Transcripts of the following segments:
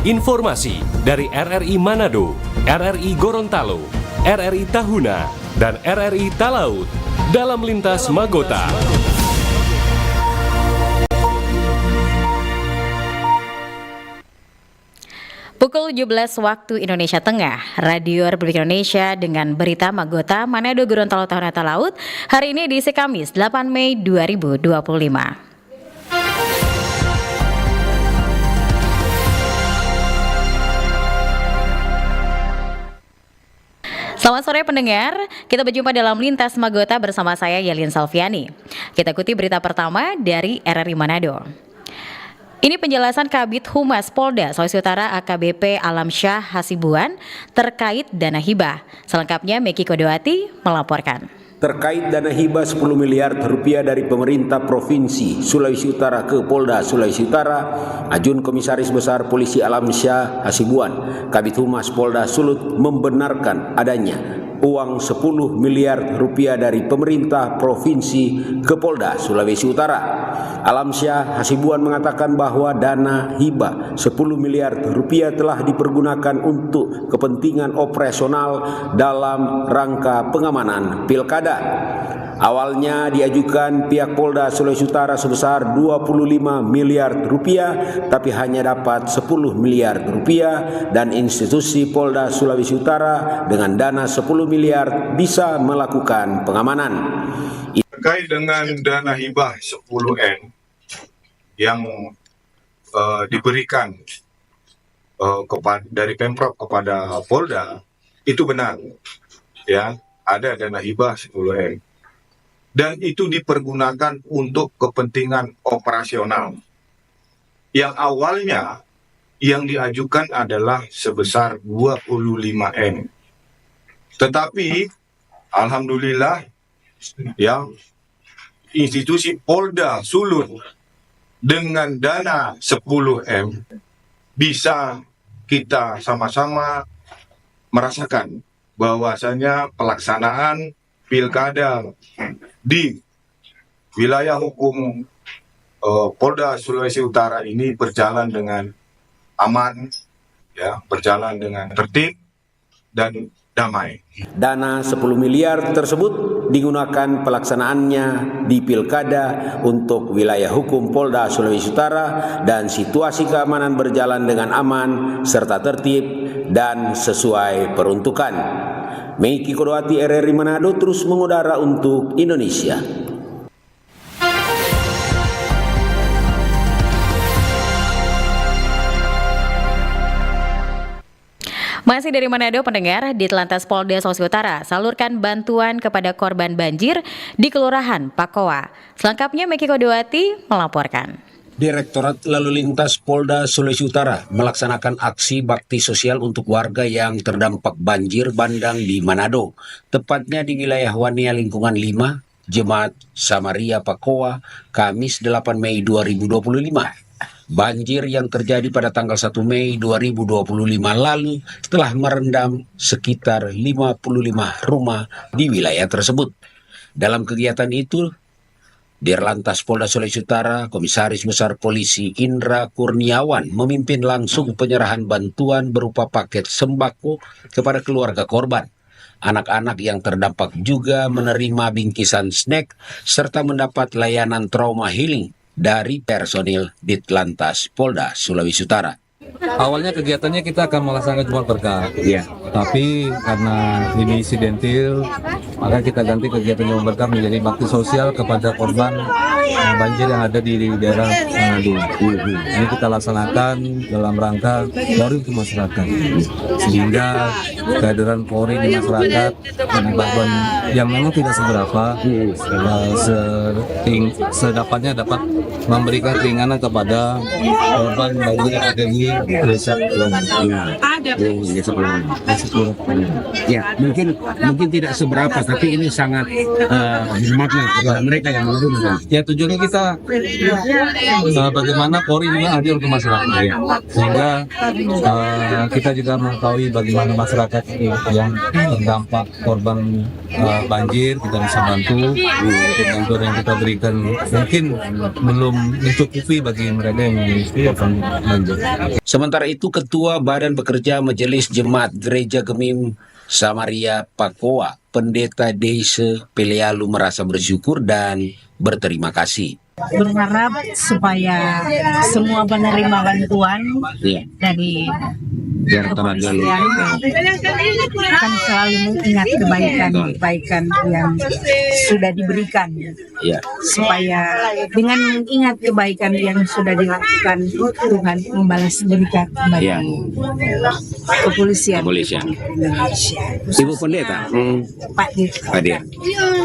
Informasi dari RRI Manado, RRI Gorontalo, RRI Tahuna, dan RRI Talaut dalam Lintas Magota. Pukul 17 waktu Indonesia Tengah, Radio Republik Indonesia dengan berita Magota Manado Gorontalo Tahuna Talaut hari ini diisi Kamis 8 Mei 2025. Selamat sore pendengar, kita berjumpa dalam Lintas Magota bersama saya Yelin Salviani. Kita ikuti berita pertama dari RRI Manado. Ini penjelasan Kabid Humas Polda Sulawesi Utara AKBP Alamsyah Hasibuan terkait dana hibah. Selengkapnya Meki Kodowati melaporkan. Terkait dana hibah 10 miliar rupiah dari pemerintah Provinsi Sulawesi Utara ke Polda Sulawesi Utara, Ajun Komisaris Besar Polisi Alamsyah Hasibuan, Kabid Humas Polda Sulut membenarkan adanya uang 10 miliar rupiah dari pemerintah provinsi ke Polda Sulawesi Utara. Alamsyah Hasibuan mengatakan bahwa dana hibah 10 miliar rupiah telah dipergunakan untuk kepentingan operasional dalam rangka pengamanan pilkada. Awalnya diajukan pihak Polda Sulawesi Utara sebesar 25 miliar rupiah, tapi hanya dapat 10 miliar rupiah dan institusi Polda Sulawesi Utara dengan dana 10 miliar bisa melakukan pengamanan. Terkait dengan dana hibah 10M yang diberikan dari Pemprov kepada Polda, itu benar, ya, ada dana hibah 10M. Dan itu dipergunakan untuk kepentingan operasional. Yang awalnya yang diajukan adalah sebesar 25M. Tetapi alhamdulillah ya, institusi Polda Sulut dengan dana 10M bisa kita sama-sama merasakan bahwasanya pelaksanaan pilkada di wilayah hukum Polda Sulawesi Utara ini berjalan dengan aman, ya, berjalan dengan tertib dan damai. Dana 10 miliar tersebut digunakan pelaksanaannya di pilkada untuk wilayah hukum Polda Sulawesi Utara dan situasi keamanan berjalan dengan aman serta tertib dan sesuai peruntukan. Meki Kodowati RRI Manado terus mengudara untuk Indonesia. Masih dari Manado pendengar, di Telantas Polda Sulawesi Utara salurkan bantuan kepada korban banjir di Kelurahan Pakoa. Selengkapnya Meki Kodowati melaporkan. Direktorat Lalu Lintas Polda Sulawesi Utara melaksanakan aksi bakti sosial untuk warga yang terdampak banjir bandang di Manado, tepatnya di wilayah Wania Lingkungan 5, Jemaat Samaria Pakoa, Kamis 8 Mei 2025. Banjir yang terjadi pada tanggal 1 Mei 2025 lalu telah merendam sekitar 55 rumah di wilayah tersebut. Dalam kegiatan itu, Dirlantas Polda Sulawesi Utara, Komisaris Besar Polisi Indra Kurniawan memimpin langsung penyerahan bantuan berupa paket sembako kepada keluarga korban. Anak-anak yang terdampak juga menerima bingkisan snack serta mendapat layanan trauma healing dari personil Ditlantas Polda Sulawesi Utara. Awalnya kegiatannya kita akan melaksanakan Jumat Berkah. Iya. Tapi karena ini insidentil, maka kita ganti kegiatan Jumat Berkah menjadi bakti sosial kepada korban banjir yang ada di daerah Manado. Ini kita laksanakan dalam rangka Polri untuk masyarakat. Sehingga kehadiran Polri di masyarakat bantuan yang memang tidak seberapa, sedapatnya dapat memberikan keringanan kepada korban banjir yang ada di desa Ya, mungkin tidak seberapa, tapi ini sangat bermakna kepada mereka yang menggunakan. Ya, tujuannya kita bagaimana Polri juga hadir ke masyarakat, sehingga kita juga mengetahui bagaimana masyarakat yang terdampak korban banjir kita bisa bantu untuk bantuan yang kita berikan mungkin belum mencukupi bagi mereka yang memiliki korban banjir. Sementara itu, Ketua Badan Pekerja Majelis Jemaat Gereja Gemim Samaria Pakoa, Pendeta Deise Pelealu merasa bersyukur dan berterima kasih. Berharap supaya semua penerima bantuan dari kepolisian akan selalu mengingat kebaikan yang sudah diberikan, supaya dengan mengingat kebaikan yang sudah dilakukan, Tuhan membalas demikian bagi kepolisian Indonesia. Ibu Pendeta, Pak Dir.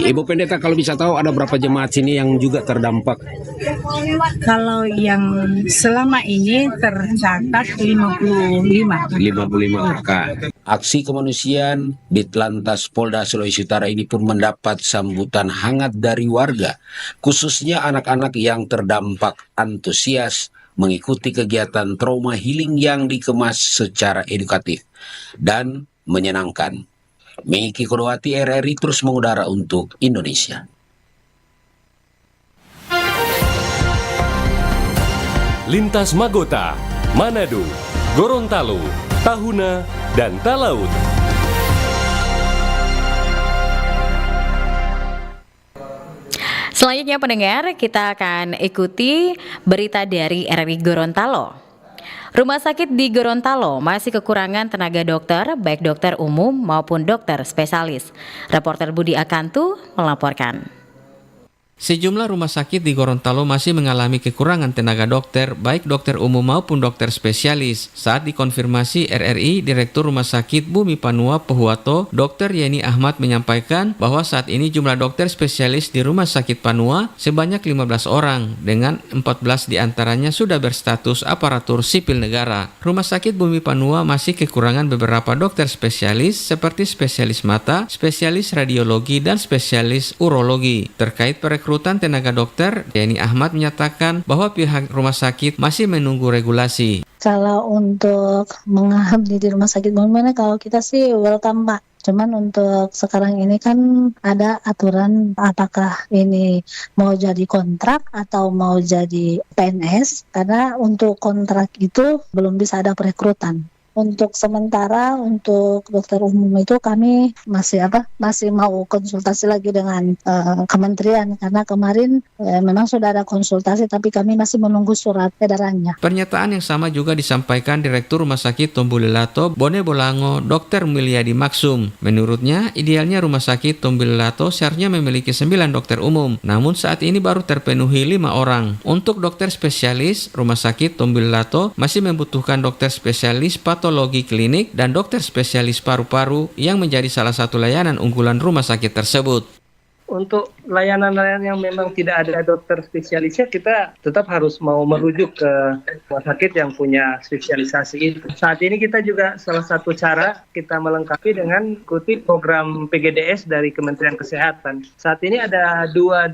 Ibu Pendeta, kalau bisa tahu ada berapa jemaat sini yang juga terdampak? Kalau yang selama ini tercatat 55 kakak. Aksi kemanusiaan di Telantas Polda Sulawesi Utara ini pun mendapat sambutan hangat dari warga, khususnya anak-anak yang terdampak antusias mengikuti kegiatan trauma healing yang dikemas secara edukatif dan menyenangkan. Miki Kodowati, RRI terus mengudara untuk Indonesia. Lintas Magota, Manado, Gorontalo, Tahuna, dan Talaut. Selanjutnya pendengar, kita akan ikuti berita dari RRI Gorontalo. Rumah sakit di Gorontalo masih kekurangan tenaga dokter, baik dokter umum maupun dokter spesialis. Reporter Budi Akantu melaporkan. Sejumlah rumah sakit di Gorontalo masih mengalami kekurangan tenaga dokter, baik dokter umum maupun dokter spesialis. Saat dikonfirmasi RRI, Direktur Rumah Sakit Bumi Panua Pohuwato, Dr. Yeni Ahmad menyampaikan bahwa saat ini jumlah dokter spesialis di Rumah Sakit Panua sebanyak 15 orang, dengan 14 diantaranya sudah berstatus aparatur sipil negara. Rumah Sakit Bumi Panua masih kekurangan beberapa dokter spesialis seperti spesialis mata, spesialis radiologi, dan spesialis urologi. Terkait perekrutan tenaga dokter, Yeni Ahmad menyatakan bahwa pihak rumah sakit masih menunggu regulasi. Kalau untuk mengabdi di rumah sakit bagaimana, kalau kita sih welcome Pak. Cuman untuk sekarang ini kan ada aturan apakah ini mau jadi kontrak atau mau jadi PNS, karena untuk kontrak itu belum bisa ada perekrutan. Untuk sementara untuk dokter umum itu kami masih mau konsultasi lagi dengan kementerian, karena kemarin memang sudah ada konsultasi tapi kami masih menunggu surat edarannya. Pernyataan yang sama juga disampaikan Direktur Rumah Sakit Tombulelato Bone Bolango, Dr. Mulyadi Maksum. Menurutnya idealnya Rumah Sakit Tombulelato seharusnya memiliki 9 dokter umum, namun saat ini baru terpenuhi 5 orang. Untuk dokter spesialis, Rumah Sakit Tombulelato masih membutuhkan dokter spesialis patologi klinik dan dokter spesialis paru-paru yang menjadi salah satu layanan unggulan rumah sakit tersebut. Untuk layanan-layanan yang memang tidak ada dokter spesialisnya, kita tetap harus mau merujuk ke rumah sakit yang punya spesialisasi itu. Saat ini kita juga salah satu cara kita melengkapi dengan ikuti program PGDS dari Kementerian Kesehatan. Saat ini ada tiga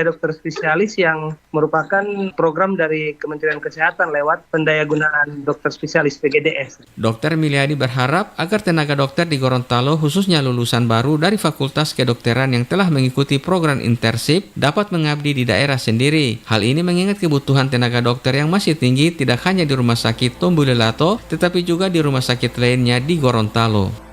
dokter spesialis yang merupakan program dari Kementerian Kesehatan lewat pendayagunaan dokter spesialis PGDS. Dr. Miliadi berharap agar tenaga dokter di Gorontalo, khususnya lulusan baru dari Fakultas Kedokteran yang telah mengikuti program internship, dapat mengabdi di daerah sendiri. Hal ini mengingat kebutuhan tenaga dokter yang masih tinggi tidak hanya di Rumah Sakit Tombulelato, tetapi juga di rumah sakit lainnya di Gorontalo.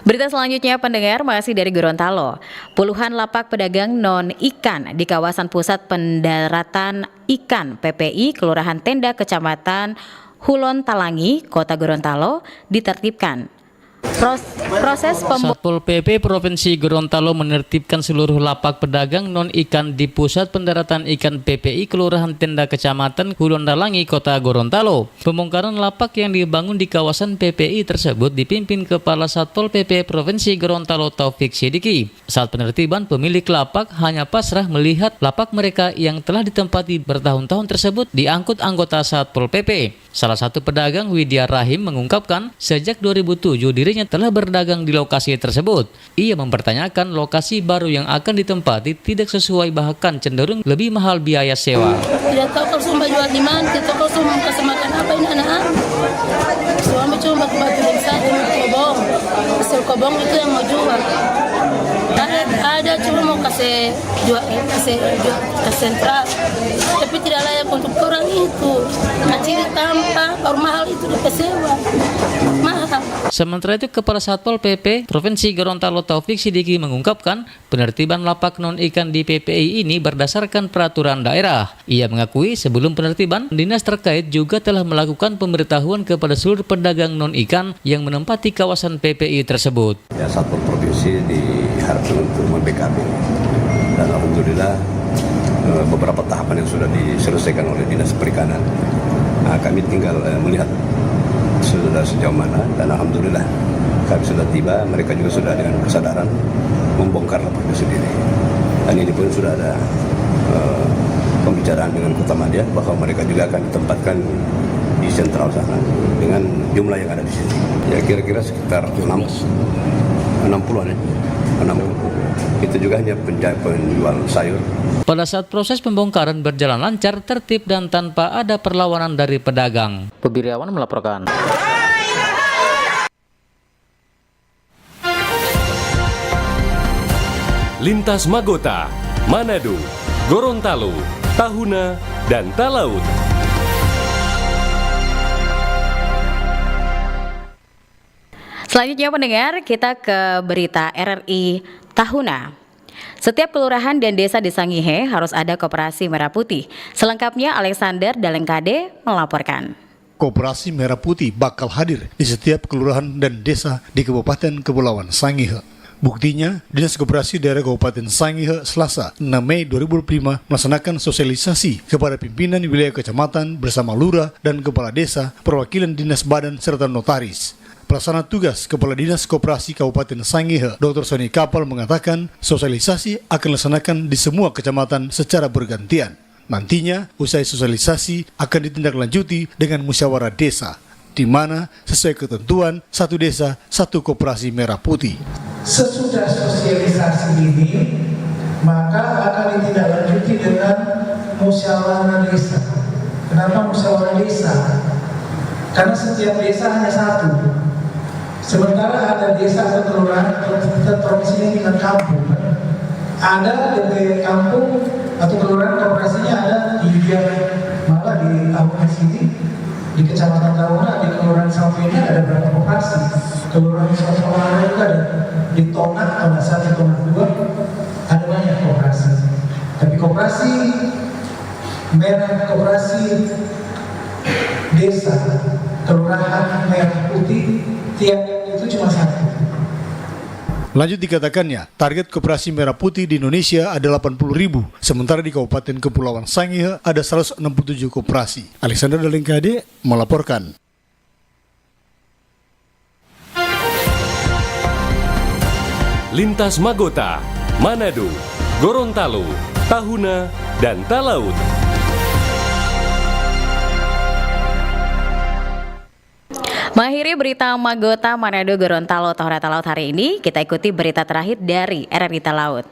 Berita selanjutnya pendengar masih dari Gorontalo. Puluhan lapak pedagang non-ikan di kawasan pusat pendaratan ikan PPI Kelurahan Tenda Kecamatan Hulon Talangi, Kota Gorontalo ditertibkan. Satpol PP Provinsi Gorontalo menertibkan seluruh lapak pedagang non-ikan di Pusat Pendaratan Ikan PPI Kelurahan Tenda Kecamatan Hulon Talangi, Kota Gorontalo. Pembongkaran lapak yang dibangun di kawasan PPI tersebut dipimpin Kepala Satpol PP Provinsi Gorontalo Taufik Sidiki. Saat penertiban, pemilik lapak hanya pasrah melihat lapak mereka yang telah ditempati bertahun-tahun tersebut diangkut anggota Satpol PP. Salah satu pedagang, Widya Rahim, mengungkapkan sejak 2007 dirinya sebelumnya telah berdagang di lokasi tersebut. Ia mempertanyakan lokasi baru yang akan ditempati tidak sesuai, bahkan cenderung lebih mahal biaya sewa. Tidak tahu kalau sumpah jual di mana, kita kalau sumpah kasih makan apa ini anak-anak. Suami cuma batu-batu yang saja, kobong. Hasil kobong itu yang mau jual. Ada cuma mau kasih jual ke sentral, tapi tidak layak untuk orang itu. Kecil tanpa baru mahal itu dapat sewa. Mahal. Sementara itu, Kepala Satpol PP Provinsi Gorontalo Taufik Sidiki mengungkapkan penertiban lapak non-ikan di PPI ini berdasarkan peraturan daerah. Ia mengakui sebelum penertiban, dinas terkait juga telah melakukan pemberitahuan kepada seluruh pedagang non-ikan yang menempati kawasan PPI tersebut. Ya, Satpol Provinsi diharapkan untuk membackup dan alhamdulillah beberapa tahapan yang sudah diselesaikan oleh Dinas Perikanan. Nah, kami tinggal melihat sudah sejauh mana dan alhamdulillah kami sudah tiba, mereka juga sudah dengan kesadaran membongkar lapak itu sendiri. Dan ini pun sudah ada pembicaraan dengan Kota Madia bahwa mereka juga akan ditempatkan di sentral sana dengan jumlah yang ada di sini. Ya kira-kira sekitar 60-an ya. 60. Itu juga hanya penjual sayur. Pada saat proses pembongkaran berjalan lancar, tertib dan tanpa ada perlawanan dari pedagang. Pebiriawan melaporkan. Lintas Magota, Manado, Gorontalo, Tahuna, dan Talaut. Selanjutnya pendengar, kita ke berita RRI Tahuna. Setiap kelurahan dan desa di Sangihe harus ada koperasi merah putih. Selengkapnya Alexander Dalengkade melaporkan. Koperasi Merah Putih bakal hadir di setiap kelurahan dan desa di Kabupaten Kepulauan Sangihe. Buktinya, Dinas Koperasi Daerah Kabupaten Sangihe Selasa 6 Mei 2025 melaksanakan sosialisasi kepada pimpinan wilayah kecamatan bersama lurah dan kepala desa, perwakilan dinas badan serta notaris. Pelaksana tugas Kepala Dinas Koperasi Kabupaten Sangihe, Dr. Sony Kapal mengatakan sosialisasi akan dilaksanakan di semua kecamatan secara bergantian. Nantinya, usai sosialisasi akan ditindaklanjuti dengan musyawarah desa, di mana sesuai ketentuan satu desa, satu koperasi merah putih. Sesudah sosialisasi ini, maka akan ditindaklanjuti dengan musyawarah desa. Kenapa musyawarah desa? Karena setiap desa hanya satu. Sementara ada desa atau kelurahan atau provinsi ini tingkat kampung, ada DP kampung atau kelurahan koperasinya ada di malah di kampung sini, di kecamatan Tahuna, di kelurahan Salvena ada berapa koperasi, kelurahan Salvena juga ada, di Tonak, Tonak 1, Tonak 2 ada banyak koperasi. Tapi koperasi merah, koperasi desa, kelurahan merah putih tiap itu cuma satu. Lanjut dikatakannya, target koperasi merah putih di Indonesia ada 80.000, sementara di Kabupaten Kepulauan Sangihe ada 167 koperasi. Alexander Dalengkade melaporkan. Lintas Magota, Manado, Gorontalo, Tahuna, dan Talaut. Mengakhiri berita Magota, Manado, Gorontalo, Tahuna, Talaut hari ini, kita ikuti berita terakhir dari RRI Talaut.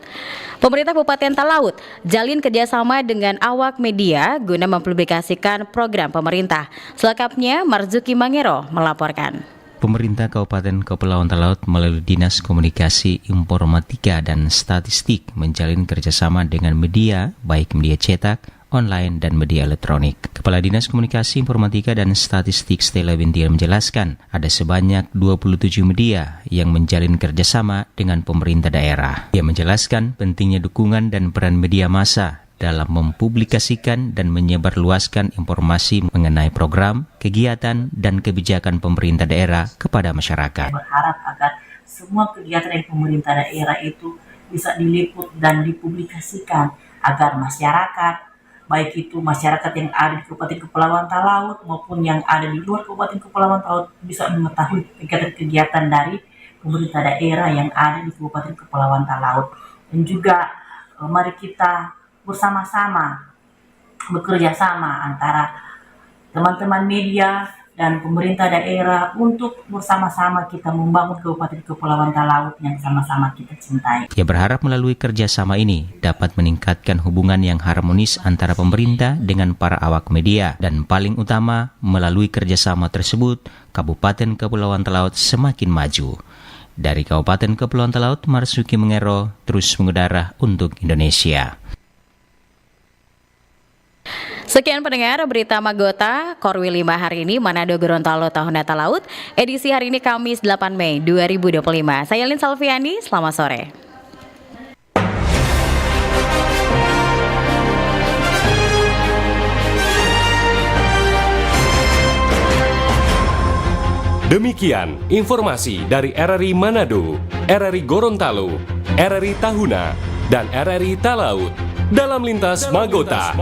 Pemerintah Kabupaten Talaut jalin kerjasama dengan awak media guna mempublikasikan program pemerintah. Selengkapnya Marzuki Mangero melaporkan. Pemerintah Kabupaten Kepulauan Talaut melalui Dinas Komunikasi Informatika dan Statistik menjalin kerjasama dengan media, baik media cetak, online, dan media elektronik. Kepala Dinas Komunikasi Informatika dan Statistik Stella Bintiar menjelaskan ada sebanyak 27 media yang menjalin kerjasama dengan pemerintah daerah. Ia menjelaskan pentingnya dukungan dan peran media massa dalam mempublikasikan dan menyebarluaskan informasi mengenai program, kegiatan, dan kebijakan pemerintah daerah kepada masyarakat. Berharap agar semua kegiatan dari pemerintah daerah itu bisa diliput dan dipublikasikan agar masyarakat, baik itu masyarakat yang ada di Kabupaten Kepulauan Talaut maupun yang ada di luar Kabupaten Kepulauan Talaut bisa mengetahui kegiatan-kegiatan dari pemerintah daerah yang ada di Kabupaten Kepulauan Talaut. Dan juga mari kita bersama-sama bekerja sama antara teman-teman media, dan pemerintah daerah untuk bersama-sama kita membangun Kabupaten Kepulauan Talaut yang sama-sama kita cintai. Ia berharap melalui kerjasama ini dapat meningkatkan hubungan yang harmonis antara pemerintah dengan para awak media, dan paling utama melalui kerjasama tersebut Kabupaten Kepulauan Talaut semakin maju. Dari Kabupaten Kepulauan Talaut, Marsuki Mengero terus mengudara untuk Indonesia. Sekian pendengar berita Magota Korwil 5 hari ini Manado Gorontalo Tahuna Talaut edisi hari ini Kamis 8 Mei 2025. Saya Lin Salviani, selamat sore. Demikian informasi dari RRI Manado, RRI Gorontalo, RRI Tahuna, dan RRI Talaut dalam Lintas Magota.